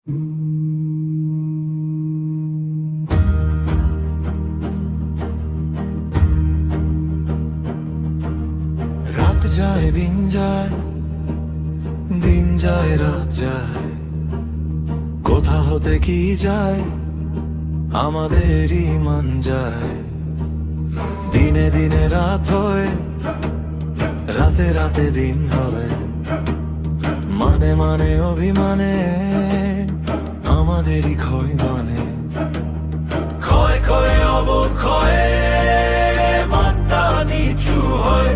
রাত যায় দিন যায়, দিন যায় রাত যায়, কোথা হতে কি যায় আমাদেরই মান যায়। দিনে দিনে রাত হয়, রাতে রাতে দিন হয়, মানে মানে অভিমানে আমাদেরই ক্ষয় মানে। ক্ষয় ক্ষয়ে অবক্ষয়ে মানটা নিচু হয়,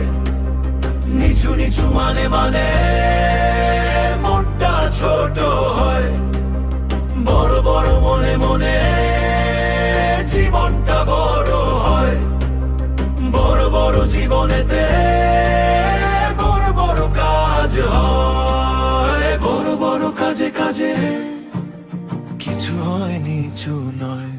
নিচু নিচু মানে মানে মনটা ছোট হয়। বড় বড় মনে মনে জীবনটা বড় হয়। বড় বড় জীবনেতে বড় বড় কাজ হয়। বড় বড় কাজে কাজে কিছু হয় নিচু নয়।